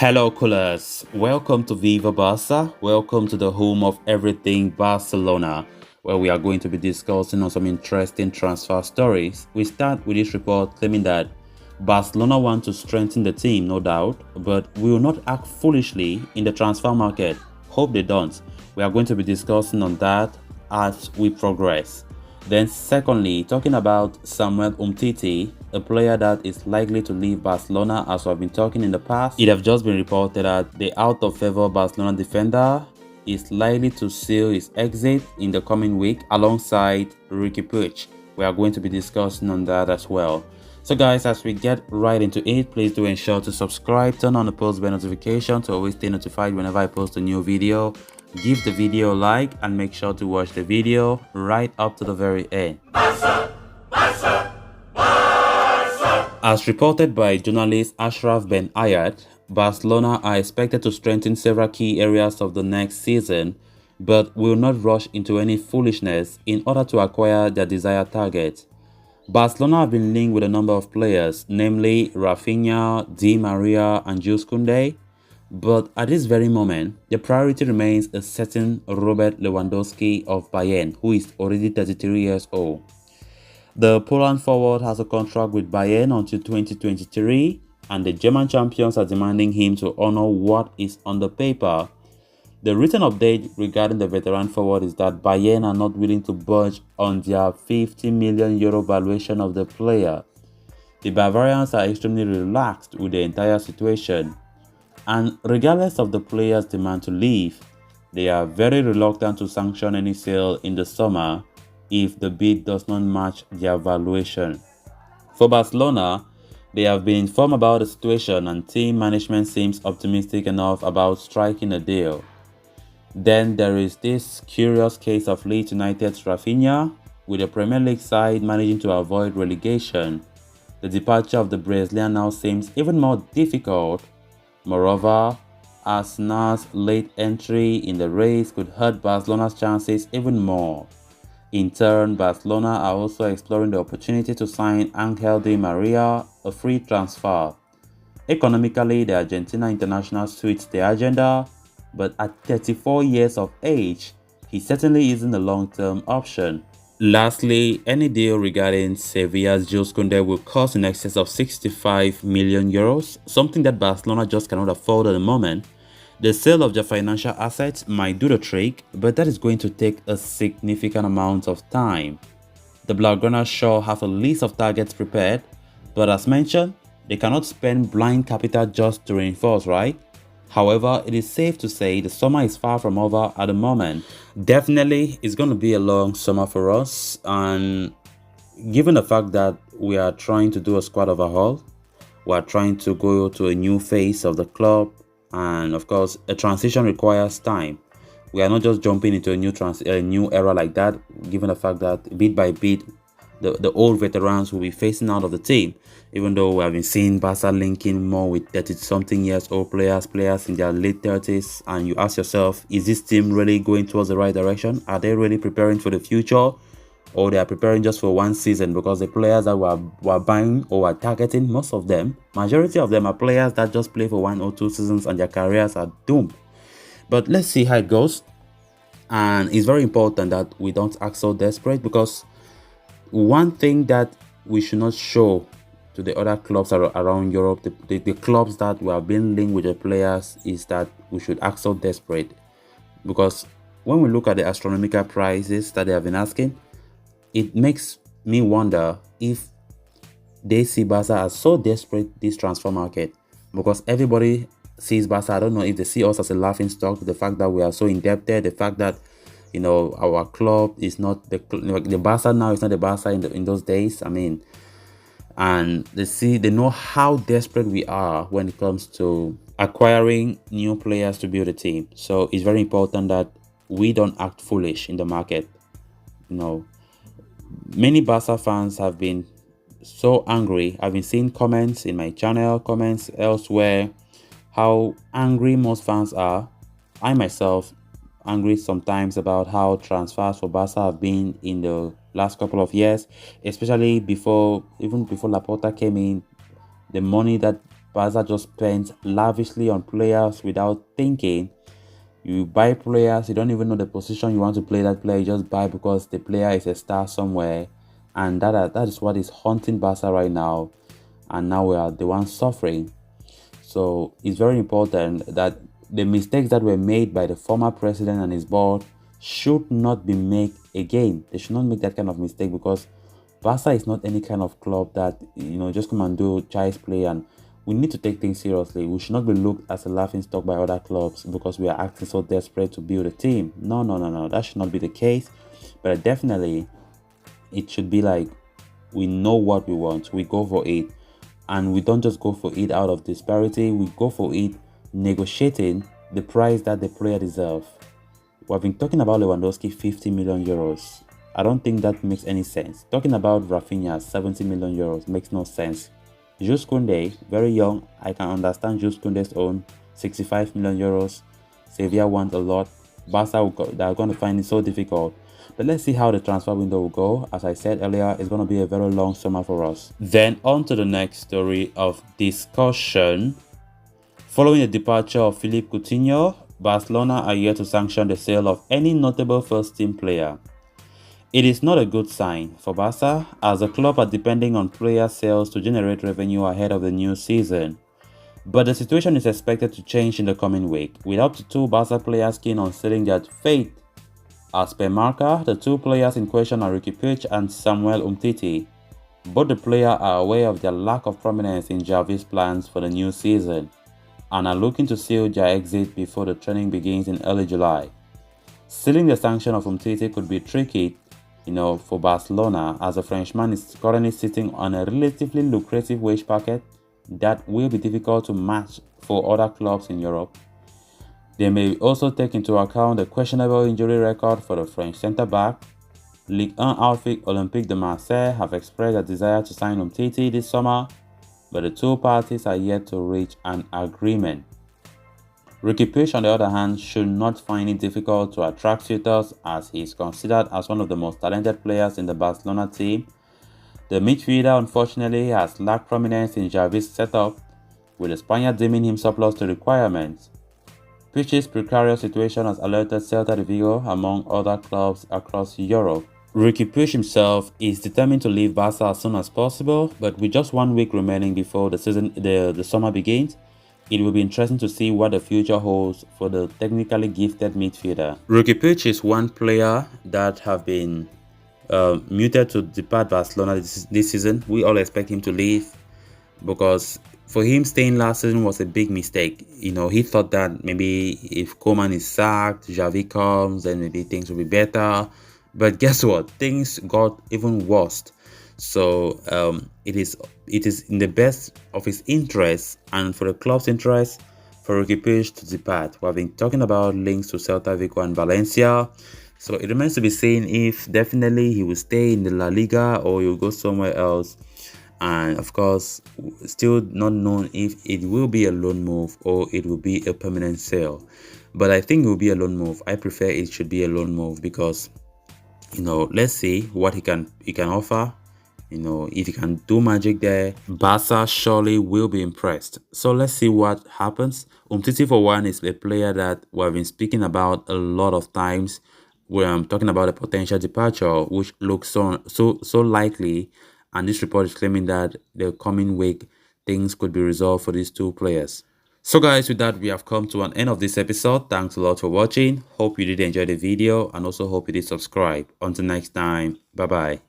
Hello, coolers. Welcome to Viva Barca. Welcome to the home of everything Barcelona, where we are going to be discussing on some interesting transfer stories. We start with this report claiming that Barcelona want to strengthen the team, no doubt, but will not act foolishly in the transfer market. Hope they don't. We are going to be discussing on that as we progress. Then secondly, talking about Samuel Umtiti, a player that is likely to leave Barcelona as we have been talking in the past. It have just been reported that the out-of-favor Barcelona defender is likely to seal his exit in the coming week alongside Riqui Puig. We are going to be discussing on that as well. So guys, as we get right into it, please do ensure to subscribe, turn on the post bell notification to always stay notified whenever I post a new video. Give the video a like and make sure to watch the video right up to the very end. Barca, Barca, Barca. As reported by journalist Ashraf Ben Ayat, Barcelona are expected to strengthen several key areas of the next season, but will not rush into any foolishness in order to acquire their desired target. Barcelona have been linked with a number of players, namely Rafinha, Di Maria and Jules Koundé. But at this very moment, the priority remains a certain Robert Lewandowski of Bayern, who is already 33 years old. The Poland forward has a contract with Bayern until 2023, and the German champions are demanding him to honor what is on the paper. The written update regarding the veteran forward is that Bayern are not willing to budge on their €50 million valuation of the player. The Bavarians are extremely relaxed with the entire situation. And regardless of the player's demand to leave, they are very reluctant to sanction any sale in the summer if the bid does not match their valuation. For Barcelona, they have been informed about the situation and team management seems optimistic enough about striking a deal. Then there is this curious case of Leeds United's Rafinha, with the Premier League side managing to avoid relegation. The departure of the Brazilian now seems even more difficult. Moreover, Arsenal's late entry in the race could hurt Barcelona's chances even more. In turn, Barcelona are also exploring the opportunity to sign Angel Di Maria, a free transfer. Economically, the Argentina international suits the agenda, but at 34 years of age, he certainly isn't a long-term option. Lastly, any deal regarding Sevilla's Jules Koundé will cost in excess of €65 million, something that Barcelona just cannot afford at the moment. The sale of their financial assets might do the trick, but that is going to take a significant amount of time. The Blaugrana sure have a list of targets prepared, but as mentioned, they cannot spend blind capital just to reinforce, right? However, it is safe to say the summer is far from over at the moment. Definitely, it's going to be a long summer for us, and given the fact that we are trying to do a squad overhaul, we are trying to go to a new phase of the club, and of course, a transition requires time. We are not just jumping into a new era like that, given the fact that bit by bit, the old veterans will be phasing out of the team, even though we have been seeing Barca linking more with 30-something years old players in their late 30s, and you ask yourself, is this team really going towards the right direction? Are they really preparing for the future, or they are preparing just for one season? Because the players that we're buying or we're targeting, majority of them are players that just play for 1 or 2 seasons and their careers are doomed. But let's see how it goes, and it's very important that we don't act so desperate, because one thing that we should not show to the other clubs around Europe, the clubs that we have been linked with the players, is that we should act so desperate. Because when we look at the astronomical prices that they have been asking, it makes me wonder if they see Barca as so desperate this transfer market. Because everybody sees Barca, I don't know if they see us as a laughing stock, the fact that we are so indebted, the fact that our club is not the Barca now is not the Barca in those days. I mean, and they know how desperate we are when it comes to acquiring new players to build a team. So it's very important that we don't act foolish in the market. Many Barca fans have been so angry. I've been seeing comments in my channel, comments elsewhere, how angry most fans are. I myself angry sometimes about how transfers for Barca have been in the last couple of years, especially even before Laporta came in. The money that Barca just spent lavishly on players without thinking. You buy players, you don't even know the position you want to play that player, you just buy because the player is a star somewhere. And that is what is haunting Barca right now. And now we are the ones suffering. So it's very important that the mistakes that were made by the former president and his board should not be made again. They should not make that kind of mistake, because Barca is not any kind of club that, just come and do child's play, and we need to take things seriously. We should not be looked as a laughing stock by other clubs because we are acting so desperate to build a team. No, no, no, no. That should not be the case. But definitely, it should be like, we know what we want, we go for it. And we don't just go for it out of disparity, we go for it negotiating the price that the player deserves. We've been talking about Lewandowski 50 million euros. I don't think that makes any sense. Talking about Rafinha 70 million euros makes no sense. Jules Koundé, very young, I can understand Jules Koundé's own 65 million euros. Sevilla wants a lot. Barca, they are going to find it so difficult. But let's see how the transfer window will go. As I said earlier, it's going to be a very long summer for us. Then on to the next story of discussion. Following the departure of Philippe Coutinho, Barcelona are yet to sanction the sale of any notable first-team player. It is not a good sign for Barca, as the club are depending on player sales to generate revenue ahead of the new season. But the situation is expected to change in the coming week, with up to 2 Barca players keen on sealing their fate. As per Marca, the 2 players in question are Riqui Puig and Samuel Umtiti. Both the players are aware of their lack of prominence in Xavi's plans for the new season and are looking to seal their exit before the training begins in early July. Sealing the sanction of Umtiti could be tricky, for Barcelona, as the Frenchman is currently sitting on a relatively lucrative wage packet that will be difficult to match for other clubs in Europe. They may also take into account the questionable injury record for the French centre-back. Ligue 1 outfit Olympique de Marseille have expressed a desire to sign Umtiti this summer, but the 2 parties are yet to reach an agreement. Riqui Puig, on the other hand, should not find it difficult to attract suitors, as he is considered as one of the most talented players in the Barcelona team. The midfielder unfortunately has lacked prominence in Xavi's setup, with the Spaniard deeming him surplus to requirements. Puig's precarious situation has alerted Celta de Vigo, among other clubs across Europe. Riqui Puig himself is determined to leave Barca as soon as possible, but with just 1 week remaining before the summer begins, it will be interesting to see what the future holds for the technically gifted midfielder. Riqui Puig is one player that have been muted to depart Barcelona this season. We all expect him to leave, because for him, staying last season was a big mistake. He thought that maybe if Koeman is sacked, Xavi comes, then maybe things will be better. But guess what? Things got even worse. So it is in the best of his interest and for the club's interest for Riqui Puig to depart. We have been talking about links to Celta Vigo and Valencia. So it remains to be seen if definitely he will stay in the La Liga or he will go somewhere else. And of course, still not known if it will be a loan move or it will be a permanent sale. But I think it will be a loan move. I prefer it should be a loan move because, let's see what he can offer. If he can do magic there, Barca surely will be impressed. So let's see what happens. Umtiti, for one, is a player that we have been speaking about a lot of times, where I'm talking about a potential departure, which looks so likely. And this report is claiming that the coming week, things could be resolved for these 2 players. So guys, with that, we have come to an end of this episode. Thanks a lot for watching. Hope you did enjoy the video and also hope you did subscribe. Until next time, bye-bye.